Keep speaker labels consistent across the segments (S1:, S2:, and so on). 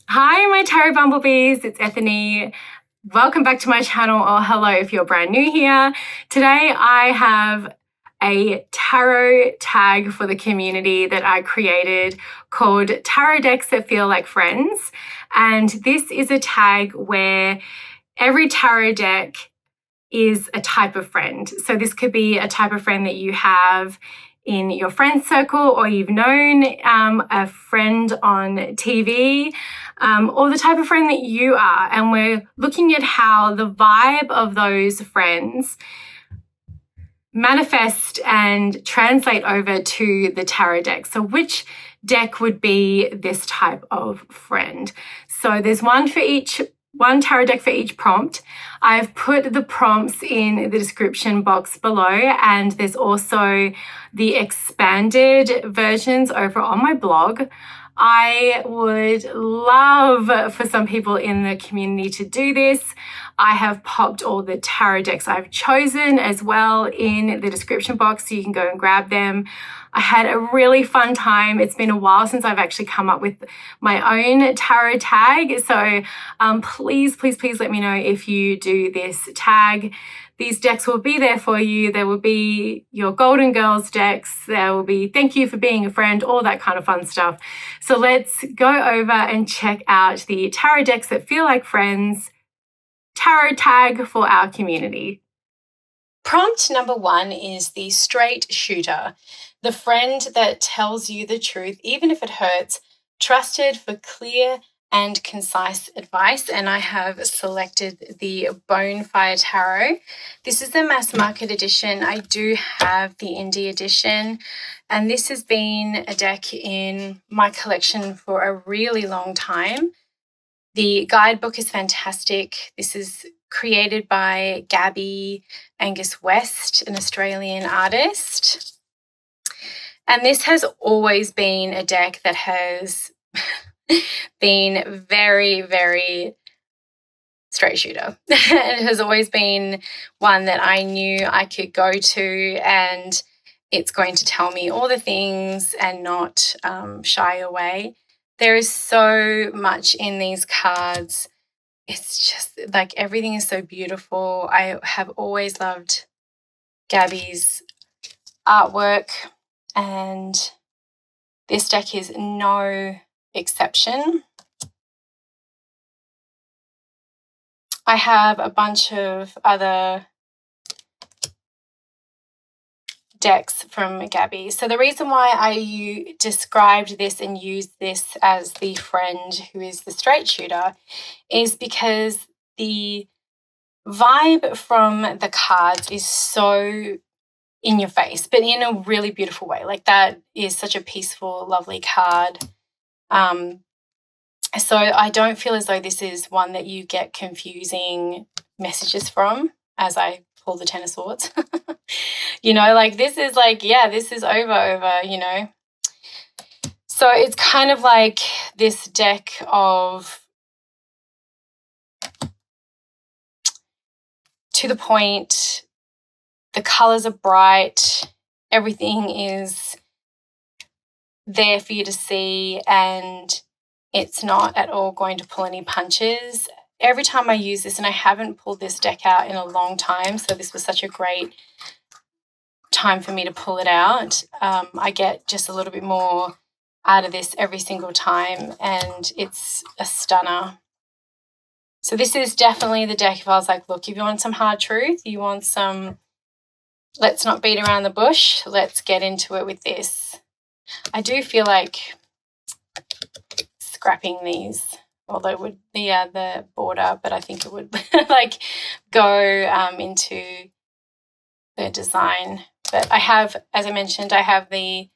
S1: Hi, my tarot bumblebees. It's Ethany. Welcome back to my channel, or hello if you're brand new here. Today I have a tarot tag for the community that I created called Tarot Decks That Feel Like Friends. And this is a tag where every tarot deck is a type of friend. So this could be a type of friend that you have in your friend circle, or you've known a friend on TV, or the type of friend that you are. And we're looking at how the vibe of those friends manifest and translate over to the tarot deck. So which deck would be this type of friend? So there's one tarot deck for each prompt. I've put the prompts in the description box below, and there's also the expanded versions over on my blog. I would love for some people in the community to do this. I have popped all the tarot decks I've chosen as well in the description box, so you can go and grab them. I had a really fun time. It's been a while since I've actually come up with my own tarot tag. So please let me know if you do this tag. These decks will be there for you. There will be your Golden Girls decks. There will be thank you for being a friend, all that kind of fun stuff. So let's go over and check out the tarot decks that feel like friends tarot tag for our community. Prompt number 1 is the straight shooter, the friend that tells you the truth, even if it hurts, trusted for clear and concise advice. And I have selected the Bonefire Tarot. This is the mass market edition. I do have the indie edition, and this has been a deck in my collection for a really long time. The guidebook is fantastic. This is created by Gabby Angus West, an Australian artist. And this has always been a deck that has been very, very straight shooter. It has always been one that I knew I could go to, and it's going to tell me all the things and not shy away. There is so much in these cards. It's just like everything is so beautiful. I have always loved Gabby's artwork, and this deck is no exception. I have a bunch of other decks from Gabby. So the reason why I described this and used this as the friend who is the straight shooter is because the vibe from the cards is so in your face, but in a really beautiful way. Like, that is such a peaceful, lovely card. So I don't feel as though this is one that you get confusing messages from as I pull the Ten of Swords. You know, like this is like, yeah, this is over, you know. So it's kind of like this deck of to the point, the colors are bright, everything is there for you to see, and it's not at all going to pull any punches. Every time I use this, and I haven't pulled this deck out in a long time, so this was such a great time for me to pull it out. I get just a little bit more out of this every single time, and it's a stunner. So this is definitely the deck if I was like, look, if you want some hard truth, you want some, let's not beat around the bush, let's get into it with this. I do feel like scrapping these, although it would be the border, but I think it would like go into the design. But I have, as I mentioned, I have the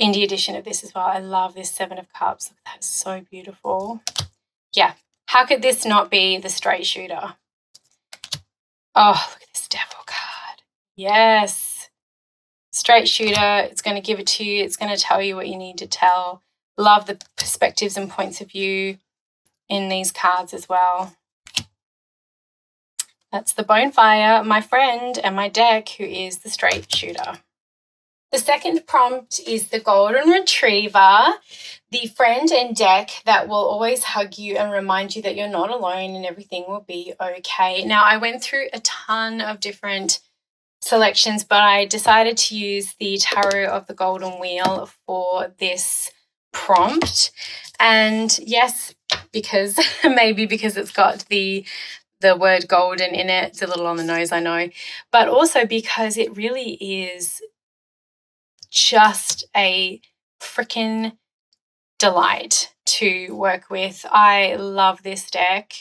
S1: indie edition of this as well. I love this 7 of Cups. Look, that's so beautiful. Yeah, how could this not be the straight shooter? Oh, look at this Devil card. Yes. Straight shooter. It's going to give it to you. It's going to tell you what you need to tell. Love the perspectives and points of view in these cards as well. That's the Bonefire, my friend, and my deck, who is the straight shooter. The second prompt is the Golden Retriever. the friend and deck that will always hug you and remind you that you're not alone and everything will be okay. Now, I went through a ton of different selections, but I decided to use the Tarot of the Golden Wheel for this prompt. And yes, because maybe because it's got the word golden in it. It's a little on the nose, I know, but also because it really is just a freaking delight to work with. I love this deck.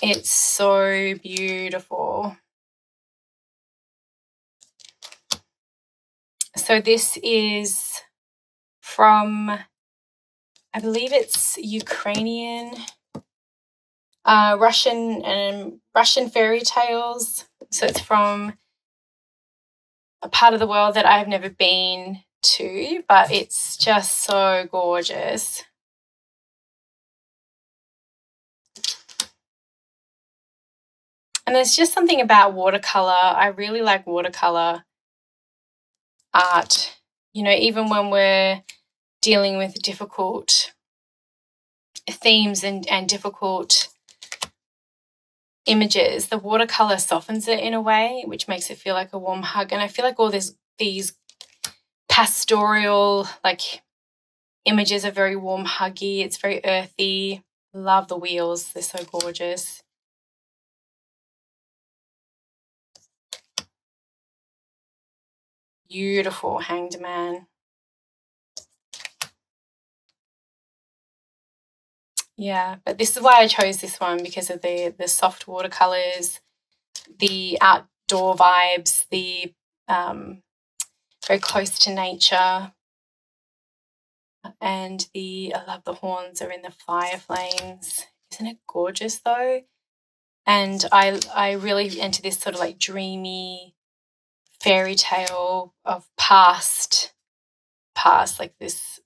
S1: It's so beautiful. So this is from, I believe it's Ukrainian, Russian fairy tales. So it's from a part of the world that I've never been to, but it's just so gorgeous. And there's just something about watercolor. I really like watercolor art, you know, even when we're dealing with difficult themes and difficult images, the watercolor softens it in a way, which makes it feel like a warm hug. And I feel like all these pastoral like images are very warm, huggy. It's very earthy. Love the wheels. They're so gorgeous. Beautiful Hanged Man. Yeah, but this is why I chose this one, because of the soft watercolors, the outdoor vibes, the very close to nature, and I love the horns are in the fire flames. Isn't it gorgeous though? And I really enter this sort of like dreamy fairy tale of past like this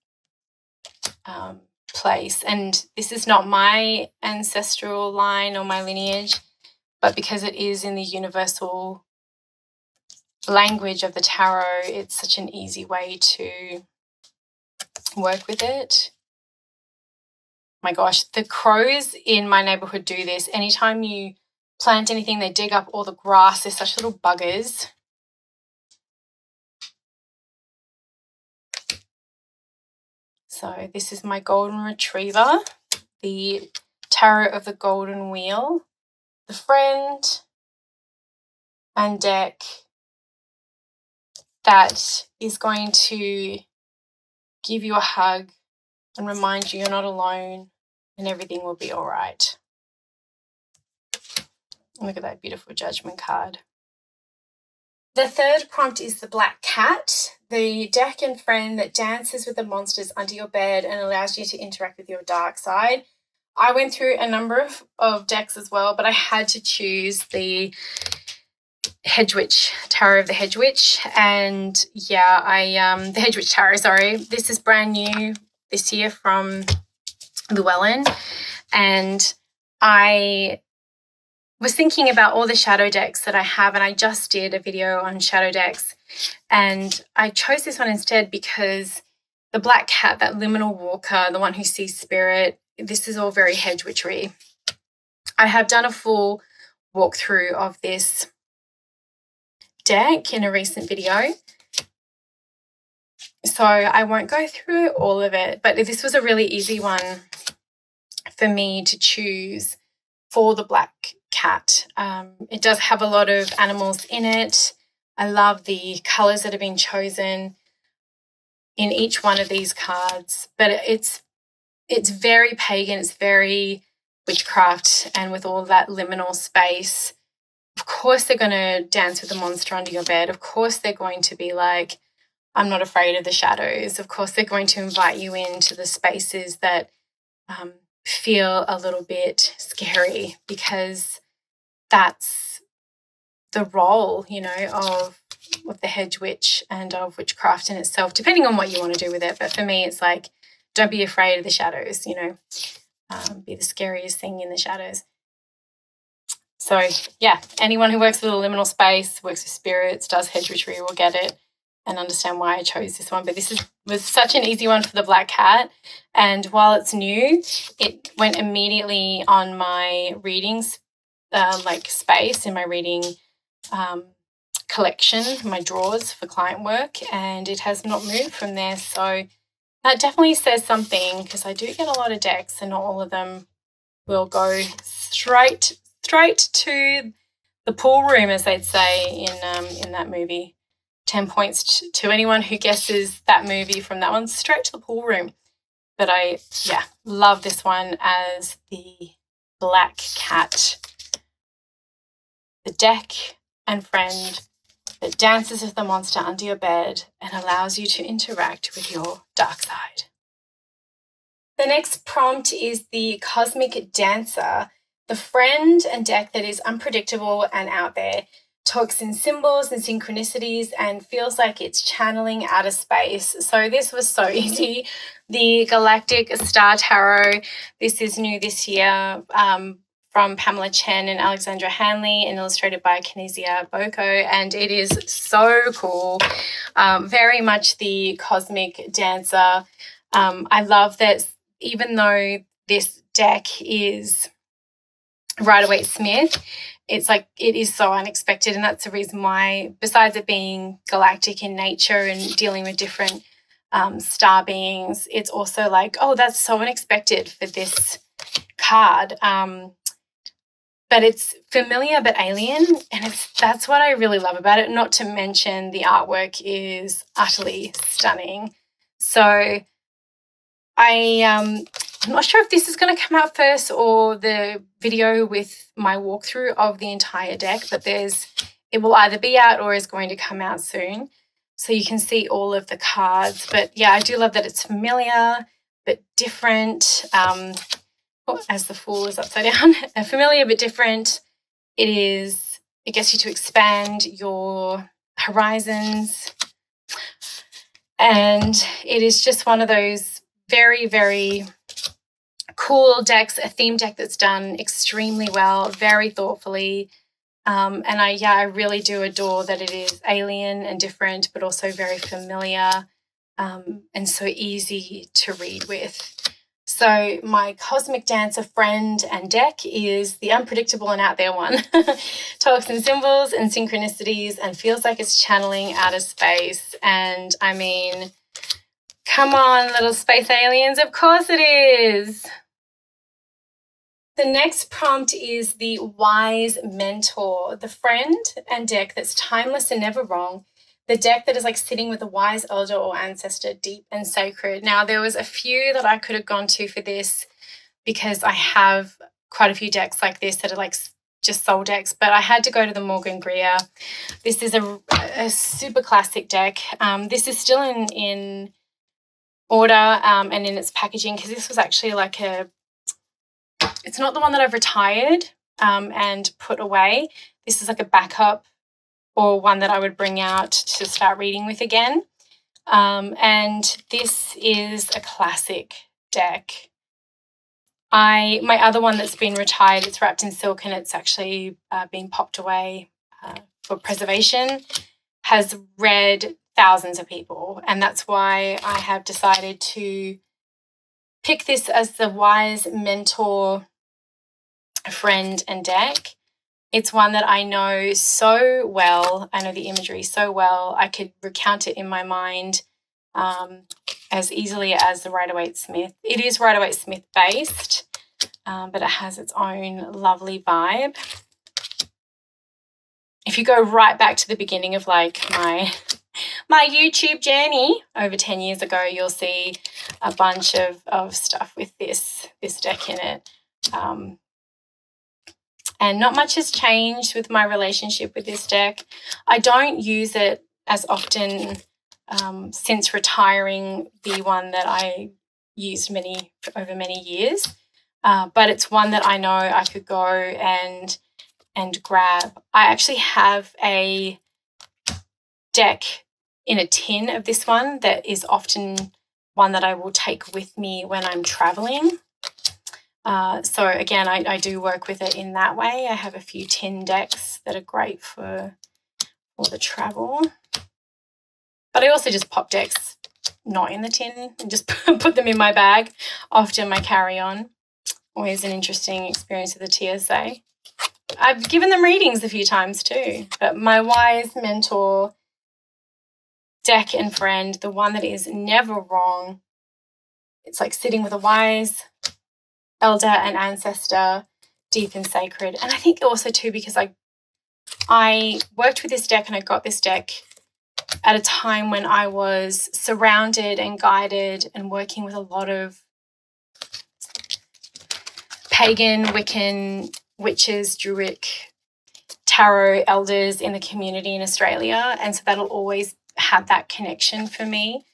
S1: place. And this is not my ancestral line or my lineage, but because it is in the universal language of the tarot, it's such an easy way to work with it. My gosh, the crows in my neighborhood do this. Anytime you plant anything, they dig up all the grass. They're such little buggers. So this is my Golden Retriever, the Tarot of the Golden Wheel, the friend and deck that is going to give you a hug and remind you you're not alone and everything will be all right. Look at that beautiful Judgment card. The third prompt is the Black Cat, the deck and friend that dances with the monsters under your bed and allows you to interact with your dark side. I went through a number of decks as well, but I had to choose the Hedgewitch, Tarot of the Hedgewitch. And yeah, the Hedgewitch Tarot, sorry. This is brand new this year from Llewellyn. And I was thinking about all the shadow decks that I have, and I just did a video on shadow decks, and I chose this one instead because the Black Cat, that liminal walker, the one who sees spirit, this is all very Hedgewitchery. I have done a full walkthrough of this deck in a recent video, so I won't go through all of it, but this was a really easy one for me to choose for the Black Cat. It does have a lot of animals in it. I love the colors that have been chosen in each one of these cards, but it's very pagan, it's very witchcraft, and with all that liminal space, of course they're going to dance with the monster under your bed. Of course they're going to be like, I'm not afraid of the shadows. Of course they're going to invite you into the spaces that feel a little bit scary, because that's the role, you know, of the hedge witch and of witchcraft in itself, depending on what you want to do with it. But for me, it's like, don't be afraid of the shadows, you know, be the scariest thing in the shadows. So yeah, anyone who works with a liminal space, works with spirits, does hedge witchery will get it. and understand why I chose this one. But this was such an easy one for the black cat. And while it's new, it went immediately on my readings, like space in my reading collection, my drawers for client work, and it has not moved from there. So that definitely says something, because I do get a lot of decks and not all of them will go straight to the pool room, as they'd say in that movie. 10 points to anyone who guesses that movie from that one, straight to the pool room. But I love this one as the black cat, the deck and friend that dances with the monster under your bed and allows you to interact with your dark side. The next prompt is the Cosmic Dancer, the friend and deck that is unpredictable and out there, talks in symbols and synchronicities, and feels like it's channeling outer space. So this was so easy. The Galactic Star Tarot, this is new this year, from Pamela Chen and Alexandra Hanley, and illustrated by Kinesia Boko, and it is so cool. Very much the Cosmic Dancer. I love that even though this deck is Rider-Waite-Smith, it's like it is so unexpected, and that's the reason why, besides it being galactic in nature and dealing with different star beings, it's also like, oh, that's so unexpected for this card. But it's familiar but alien, and that's what I really love about it. Not to mention the artwork is utterly stunning. So I'm not sure if this is going to come out first or the video with my walkthrough of the entire deck, but it will either be out or is going to come out soon. So you can see all of the cards. But yeah, I do love that it's familiar but different. As the Fool is upside down, familiar but different. It gets you to expand your horizons. And it is just one of those very, very cool decks, a theme deck that's done extremely well, very thoughtfully. And I really do adore that it is alien and different, but also very familiar, and so easy to read with. So my Cosmic Dancer friend and deck is the unpredictable and out there one. Talks in symbols and synchronicities and feels like it's channeling outer space. And I mean, come on, little space aliens, of course it is. The next prompt is the Wise Mentor, the friend and deck that's timeless and never wrong. The deck that is like sitting with a wise elder or ancestor, deep and sacred. Now, there was a few that I could have gone to for this because I have quite a few decks like this that are like just soul decks, but I had to go to the Morgan Greer. This is a super classic deck. This is still in order and in its packaging, because this was actually like it's not the one that I've retired and put away. This is like a backup, or one that I would bring out to start reading with again. And this is a classic deck. My other one that's been retired, it's wrapped in silk and it's actually been popped away for preservation, has read thousands of people. And that's why I have decided to pick this as the Wise Mentor friend and deck. It's one that I know so well. I know the imagery so well. I could recount it in my mind as easily as the Rider-Waite-Smith. It is Rider-Waite-Smith based, but it has its own lovely vibe. If you go right back to the beginning of like my YouTube journey over 10 years ago, you'll see a bunch of stuff with this deck in it. And not much has changed with my relationship with this deck. I don't use it as often since retiring the one that I used over many years. But it's one that I know I could go and grab. I actually have a deck in a tin of this one that is often one that I will take with me when I'm traveling. So again, I do work with it in that way. I have a few tin decks that are great for the travel. But I also just pop decks not in the tin and just put them in my bag, often my carry-on. Always an interesting experience with the TSA. I've given them readings a few times too, but my wise mentor deck and friend, the one that is never wrong, it's like sitting with a wise elder and ancestor, deep and sacred. And I think also too, because I worked with this deck and I got this deck at a time when I was surrounded and guided and working with a lot of pagan, Wiccan, witches, Druidic, tarot elders in the community in Australia. And so that'll always have that connection for me,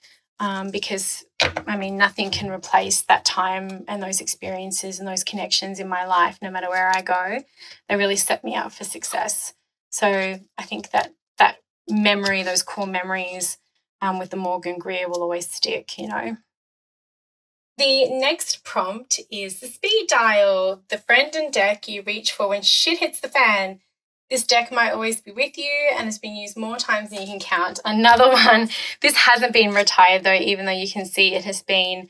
S1: because, I mean, nothing can replace that time and those experiences and those connections in my life, no matter where I go. They really set me up for success. So I think that memory, those core memories with the Morgan Greer will always stick, you know. The next prompt is the speed dial, the friend and deck you reach for when shit hits the fan. This deck might always be with you and has been used more times than you can count. Another one. This hasn't been retired though, even though you can see it has been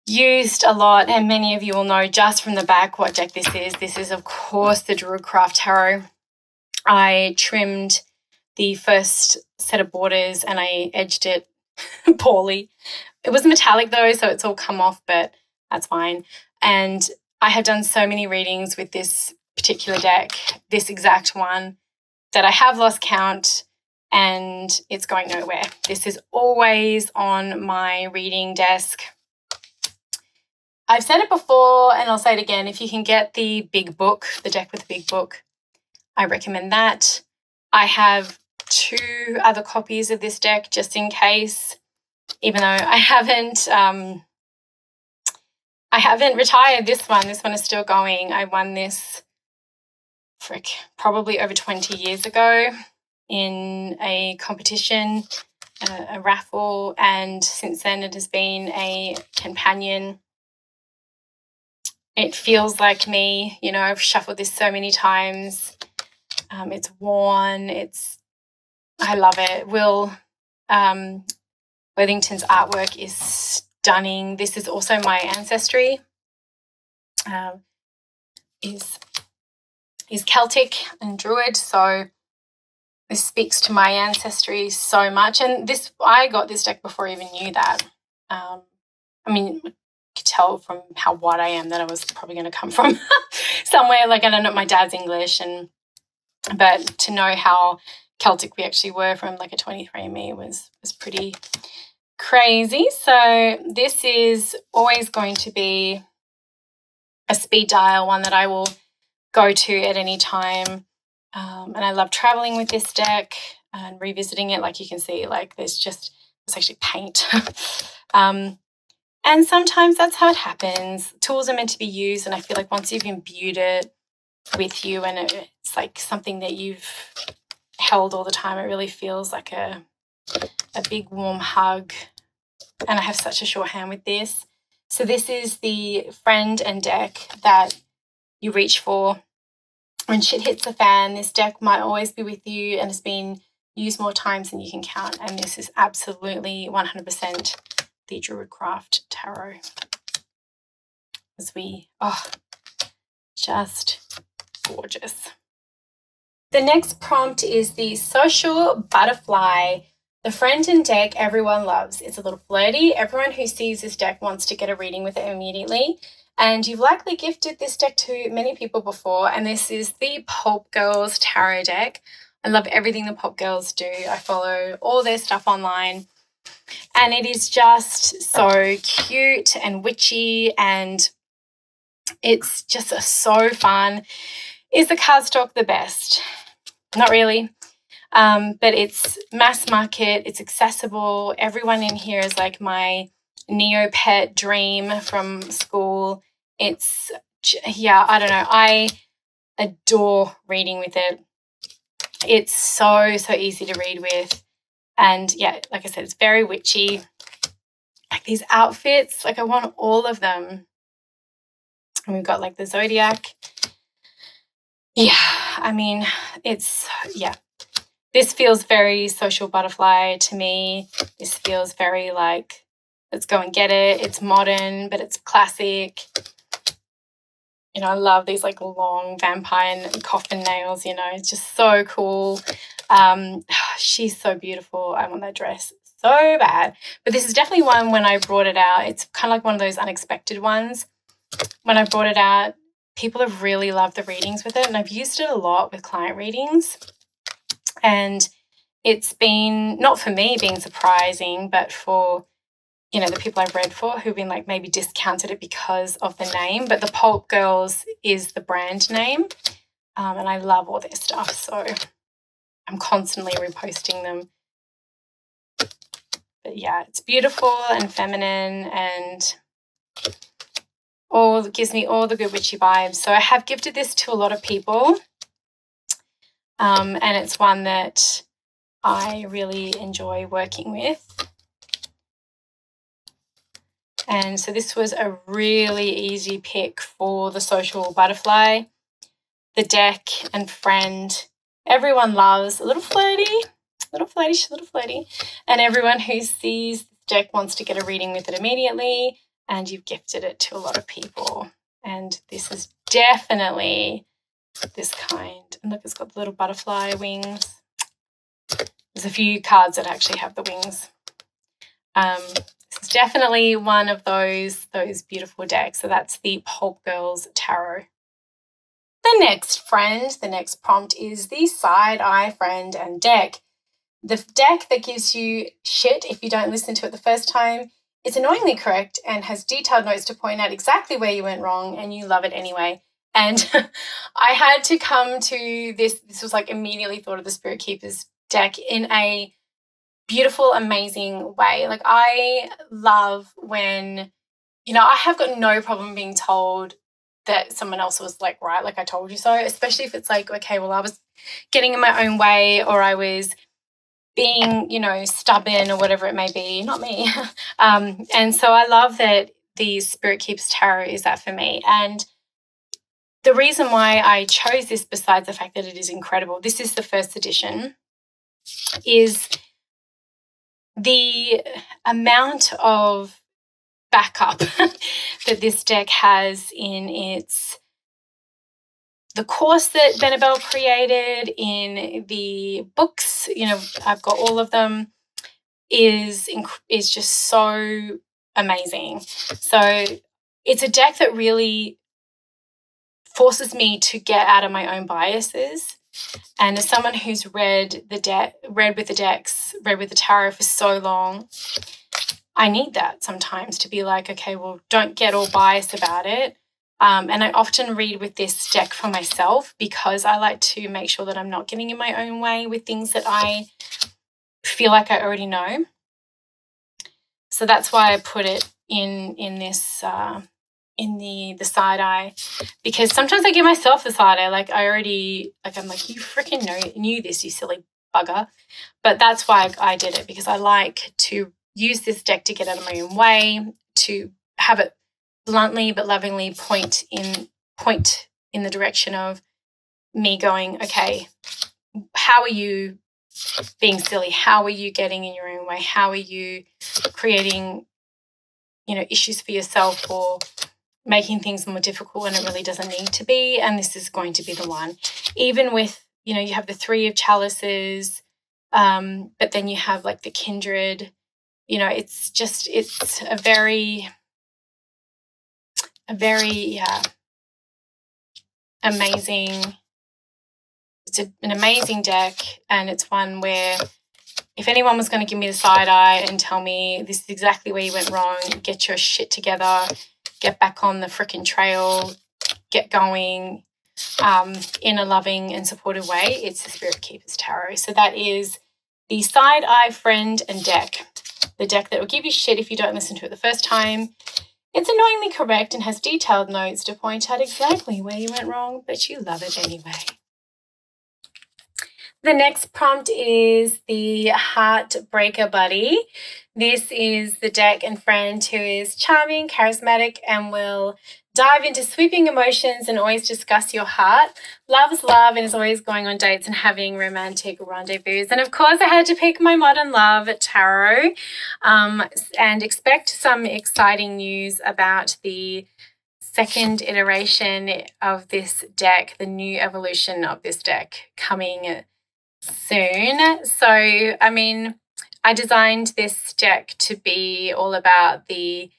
S1: used a lot, and many of you will know just from the back what deck this is. This is, of course, the Druidcraft Tarot. I trimmed the first set of borders and I edged it poorly. It was metallic though, so it's all come off, but that's fine. And I have done so many readings with this particular deck, this exact one, that I have lost count and it's going nowhere. This is always on my reading desk. I've said it before and I'll say it again. If you can get the big book, the deck with the big book, I recommend that. I have 2 other copies of this deck just in case, even though I haven't retired this one. This one is still going. I won this probably over 20 years ago in a competition, a raffle, and since then it has been a companion. It feels like me, you know. I've shuffled this so many times. It's worn. I love it. Will Worthington's artwork is stunning. This is also my ancestry. Is Celtic and Druid, so this speaks to my ancestry so much. And I got this deck before I even knew that. I mean, I could tell from how white I am that I was probably going to come from somewhere, like, I don't know, my dad's English, but to know how Celtic we actually were from like a 23andMe was pretty crazy. So this is always going to be a speed dial, one that I will go to at any time. And I love traveling with this deck and revisiting it. Like you can see, like it's actually paint. And sometimes that's how it happens. Tools are meant to be used, and I feel like once you've imbued it with you and it's like something that you've held all the time, it really feels like a big warm hug. And I have such a short hand with this. So this is the friend and deck that you reach for when shit hits the fan. This deck might always be with you and has been used more times than you can count. And this is absolutely 100% the Druidcraft Tarot. Just gorgeous. The next prompt is the social butterfly, the friend and deck everyone loves. It's a little flirty. Everyone who sees this deck wants to get a reading with it immediately. And you've likely gifted this deck to many people before. And this is the Pulp Girls Tarot deck. I love everything the Pulp Girls do. I follow all their stuff online. And it is just so cute and witchy, and it's just so fun. Is the cardstock the best? Not really. But it's mass market, it's accessible. Everyone in here is like my Neopet dream from school. I don't know. I adore reading with it. It's so easy to read with. And yeah, like I said, it's very witchy. Like these outfits, like I want all of them. And we've got like the Zodiac. Yeah, I mean, This feels very social butterfly to me. This feels very like, let's go and get it. It's modern, but it's classic. You know, I love these like long vampire coffin nails, you know, it's just so cool. She's so beautiful. I want that dress so bad. But this is definitely one when I brought it out. It's kind of like one of those unexpected ones. When I brought it out, people have really loved the readings with it, and I've used it a lot with client readings. And it's been, not for me being surprising, but for, you know, the people I've read for who've been like maybe discounted it because of the name. But the Pulp Girls is the brand name. And I love all their stuff. So I'm constantly reposting them. But yeah, it's beautiful and feminine and gives me all the good witchy vibes. So I have gifted this to a lot of people. And it's one that I really enjoy working with. And so this was a really easy pick for the social butterfly. The deck and friend, everyone loves a little flirty. She's a little flirty. And everyone who sees this deck wants to get a reading with it immediately. And you've gifted it to a lot of people. And this is definitely this kind. And look, it's got the little butterfly wings. There's a few cards that actually have the wings. This is definitely one of those beautiful decks. So that's the Pulp Girls Tarot. The next prompt is the Side Eye Friend and Deck. The deck that gives you shit if you don't listen to it the first time. It's annoyingly correct and has detailed notes to point out exactly where you went wrong, and you love it anyway. And I had to come to this. This was like immediately thought of the Spirit Keepers deck in a beautiful, amazing way. Like, I love when, you know, I have got no problem being told that someone else was like, right, like I told you so, especially if it's like, okay, well, I was getting in my own way, or I was being, you know, stubborn or whatever it may be, not me. And so I love that the Spirit Keepers Tarot is that for me. And the reason why I chose this, besides the fact that it is incredible, this is the first edition, is the amount of backup that this deck has in the course that Benabel created, in the books, you know, I've got all of them, is just so amazing. So it's a deck that really forces me to get out of my own biases. And as someone who's read with the tarot for so long, I need that sometimes to be like, okay, well, don't get all biased about it. And I often read with this deck for myself because I like to make sure that I'm not getting in my own way with things that I feel like I already know. So that's why I put it in this in the side eye, because sometimes I give myself the side eye. Like, I'm like, you freaking knew this, you silly bugger. But that's why I did it, because I like to use this deck to get out of my own way, to have it bluntly but lovingly point in the direction of me going, okay, how are you being silly? How are you getting in your own way? How are you creating, you know, issues for yourself, or making things more difficult when it really doesn't need to be? And this is going to be the one. Even with, you know, you have the Three of Chalices, but then you have like the Kindred. You know, it's a very amazing. It's an amazing deck, and it's one where if anyone was going to give me the side eye and tell me this is exactly where you went wrong, get your shit together, get back on the frickin' trail, get going in a loving and supportive way, it's the Spirit Keepers Tarot. So that is the Side Eye Friend and Deck, the deck that will give you shit if you don't listen to it the first time. It's annoyingly correct and has detailed notes to point out exactly where you went wrong, but you love it anyway. The next prompt is the Heartbreaker Buddy. This is the deck and friend who is charming, charismatic, and will dive into sweeping emotions and always discuss your heart, loves love and is always going on dates and having romantic rendezvous. And of course, I had to pick my Modern Love Tarot, and expect some exciting news about the second iteration of this deck, the new evolution of this deck coming soon. So, I mean, I designed this deck to be all about the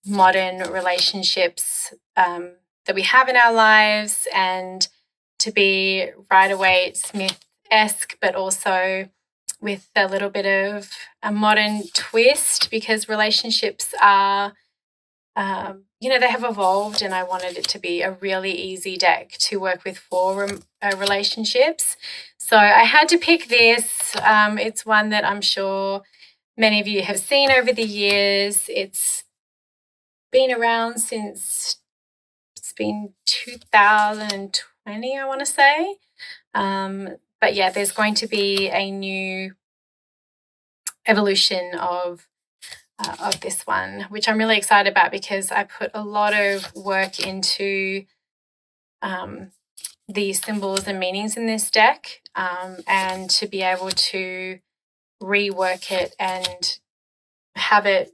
S1: modern relationships that we have in our lives, and to be Rider-Waite-Smith-esque, but also with a little bit of a modern twist, because relationships are, they have evolved, and I wanted it to be a really easy deck to work with for relationships. So I had to pick this. It's one that I'm sure many of you have seen over the years. It's been around since it's been 2020, I want to say. But yeah, there's going to be a new evolution of this one, which I'm really excited about, because I put a lot of work into the symbols and meanings in this deck, and to be able to rework it and have it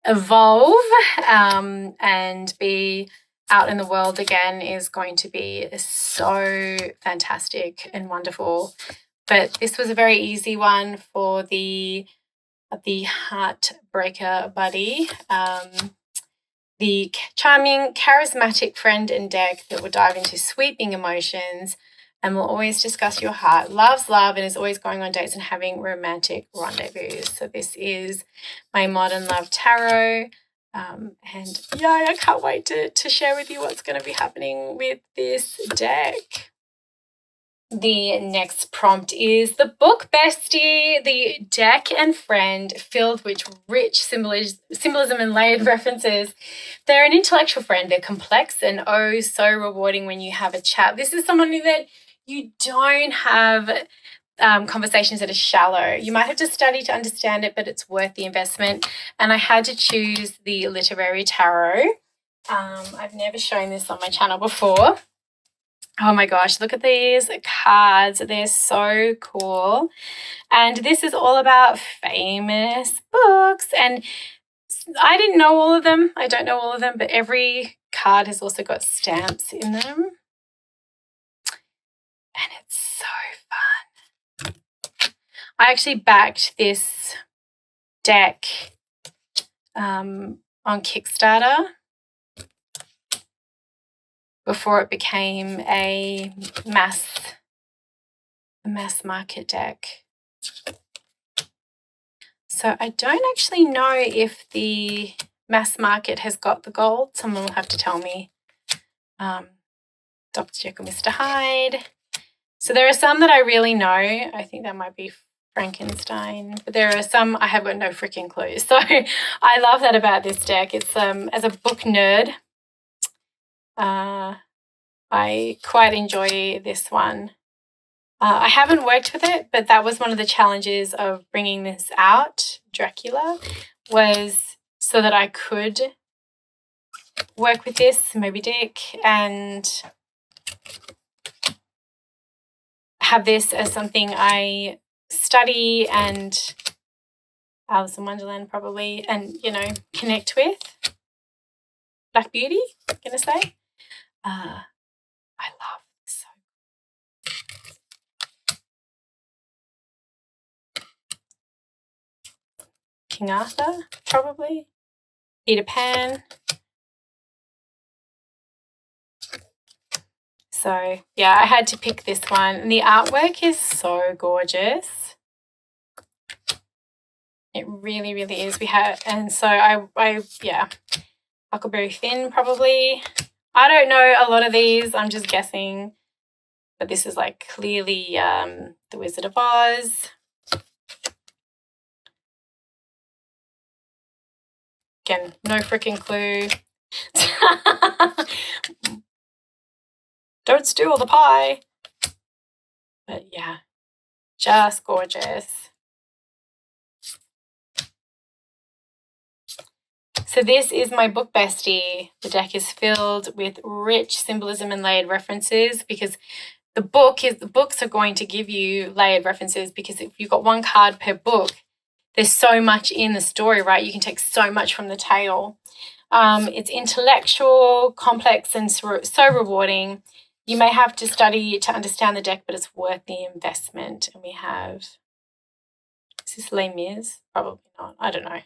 S1: evolve and be out in the world again is going to be so fantastic and wonderful. But this was a very easy one for the Heartbreaker buddy, the charming, charismatic friend and deck that will dive into sweeping emotions and will always discuss your heart, loves love and is always going on dates and having romantic rendezvous. So this is my Modern Love Tarot. And yeah, I can't wait to share with you what's going to be happening with this deck. The next prompt is the book Bestie, the deck and friend filled with rich symbolism and layered references. They're an intellectual friend. They're complex and oh so rewarding when you have a chat. This is someone that you don't have conversations that are shallow. You might have to study to understand it, but it's worth the investment. And I had to choose the Literary Tarot. I've never shown this on my channel before. Oh my gosh, look at these cards. They're so cool. And this is all about famous books. And I didn't know all of them. I don't know all of them, but every card has also got stamps in them. And it's so fun. I actually backed this deck on Kickstarter before it became a mass market deck. So I don't actually know if the mass market has got the gold. Someone will have to tell me. Dr. Jekyll, Mr. Hyde. So there are some that I really know. I think that might be Frankenstein. But there are some I have got no freaking clue. So I love that about this deck. It's as a book nerd, I quite enjoy this one. I haven't worked with it, but that was one of the challenges of bringing this out, Dracula, was so that I could work with this, Moby Dick, and have this as something I study and Alice in Wonderland probably, and, connect with. Black Beauty, I'm going to say. I love this. King Arthur, probably. Peter Pan. So, yeah, I had to pick this one. And the artwork is so gorgeous. It really, really is. And so yeah, Huckleberry Finn probably. I don't know a lot of these. I'm just guessing. But this is like clearly The Wizard of Oz. Again, no freaking clue. Don't steal the pie. But yeah, just gorgeous. So this is my book Bestie. The deck is filled with rich symbolism and layered references, because the books are going to give you layered references, because if you've got one card per book, there's so much in the story, right? You can take so much from the tale. It's intellectual, complex, and so rewarding. You may have to study to understand the deck, but it's worth the investment. And we have, is this Les Mis? Probably not. I don't know.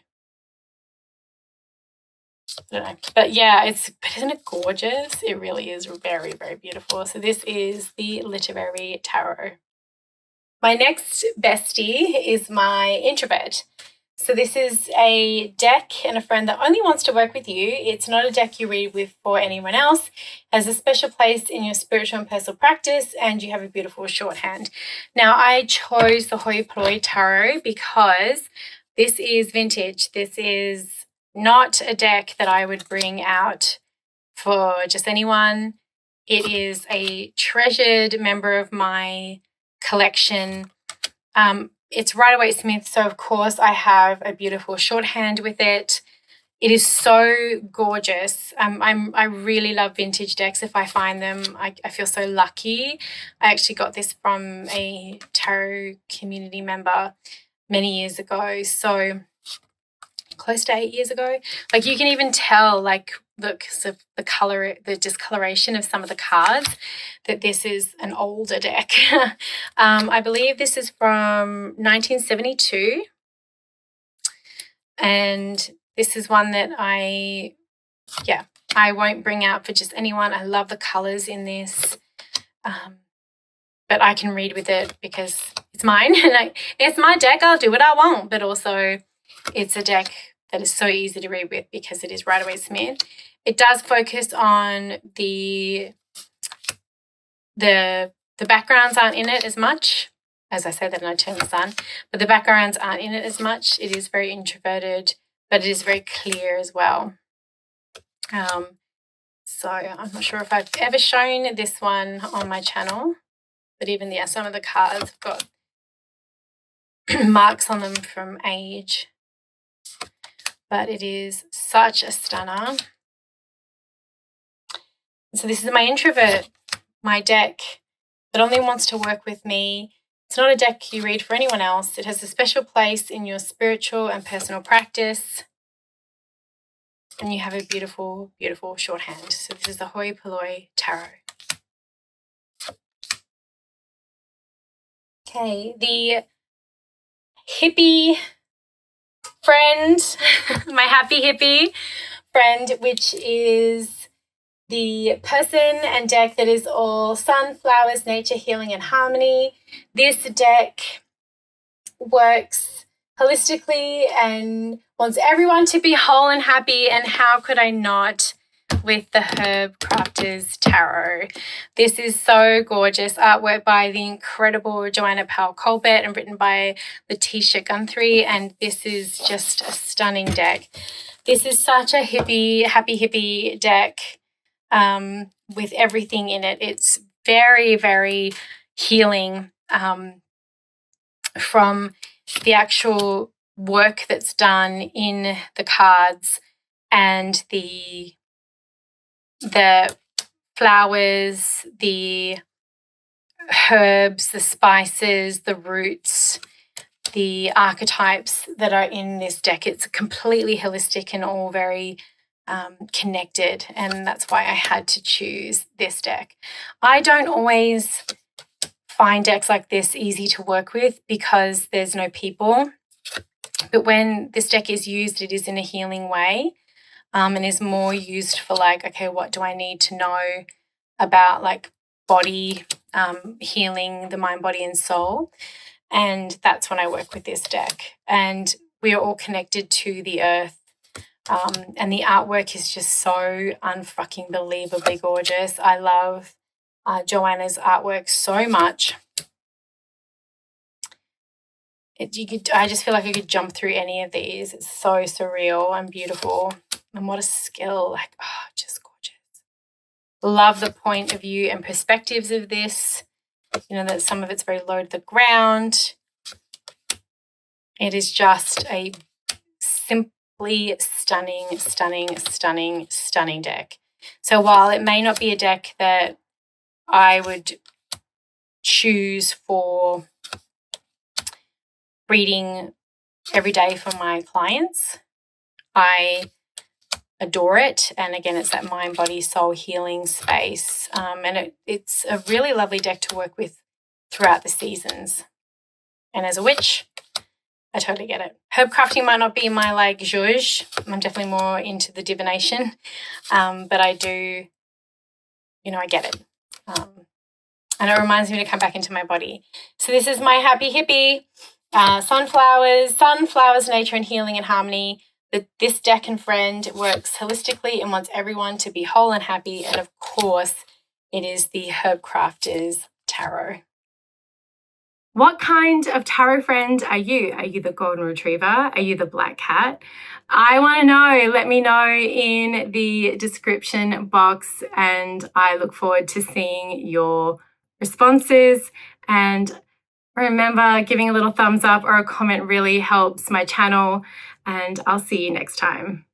S1: But yeah, isn't it gorgeous? It really is very, very beautiful. So this is the Literary Tarot. My next bestie is my introvert. So this is a deck and a friend that only wants to work with you. It's not a deck you read with for anyone else. It has a special place in your spiritual and personal practice, and you have a beautiful shorthand. Now, I chose the Polloi Tarot because this is vintage. This is not a deck that I would bring out for just anyone. It is a treasured member of my collection. It's Rider-Waite-Smith, so of course I have a beautiful shorthand with it. It is so gorgeous. I really love vintage decks. If I find them, I feel so lucky. I actually got this from a tarot community member many years ago, so close to 8 years ago. Like, you can even tell, like, look, so the color, the discoloration of some of the cards, that this is an older deck. I believe this is from 1972, and this is one that I won't bring out for just anyone. I love the colors in this, but I can read with it because it's mine. It's my deck. I'll do what I want, but also it's a deck that is so easy to read with because it is Rider-Waite-Smith. It does focus on the backgrounds aren't in it as much. As I say that and I turn this on, but the backgrounds aren't in it as much. It is very introverted, but it is very clear as well. So I'm not sure if I've ever shown this one on my channel, but even some of the cards have got marks on them from age. But it is such a stunner. So this is my introvert, my deck that only wants to work with me. It's not a deck you read for anyone else. It has a special place in your spiritual and personal practice. And you have a beautiful, beautiful shorthand. So this is the Polloi Tarot. Okay, the hippie friend, my happy hippie friend, which is the person and deck that is all sun, flowers, nature, healing, and harmony. This deck works holistically and wants everyone to be whole and happy, and how could I not with the Herbcrafters Tarot. This is so gorgeous. Artwork by the incredible Joanna Powell Colbert and written by Letitia Guthrie, and this is just a stunning deck. This is such a happy hippie deck with everything in it. It's very, very healing from the actual work that's done in the cards and the flowers, the herbs, the spices, the roots, the archetypes that are in this deck. It's completely holistic and all very connected, and that's why I had to choose this deck. I don't always find decks like this easy to work with because there's no people, but when this deck is used, it is in a healing way. And is more used for, like, okay, what do I need to know about, like, body healing, the mind, body, and soul? And that's when I work with this deck. And we are all connected to the earth. And the artwork is just so unfucking believably gorgeous. I love Joanna's artwork so much. I just feel like I could jump through any of these. It's so surreal and beautiful. And what a skill. Like, just gorgeous. Love the point of view and perspectives of this. You know, that some of it's very low to the ground. It is just a stunning, stunning, stunning, stunning deck. So while it may not be a deck that I would choose for reading every day for my clients, I adore it. And again, it's that mind, body, soul healing space. And it's a really lovely deck to work with throughout the seasons. And as a witch, I totally get it. Herbcrafting might not be my like zhuzh. I'm definitely more into the divination. But I do, I get it. And it reminds me to come back into my body. So this is my happy hippie. Sunflowers, nature and healing and harmony. This deck and friend works holistically and wants everyone to be whole and happy. And of course, it is the Herbcrafters Tarot. What kind of tarot friend are you? Are you the Golden Retriever? Are you the Black Cat? I want to know. Let me know in the description box, and I look forward to seeing your responses. And remember, giving a little thumbs up or a comment really helps my channel, and I'll see you next time.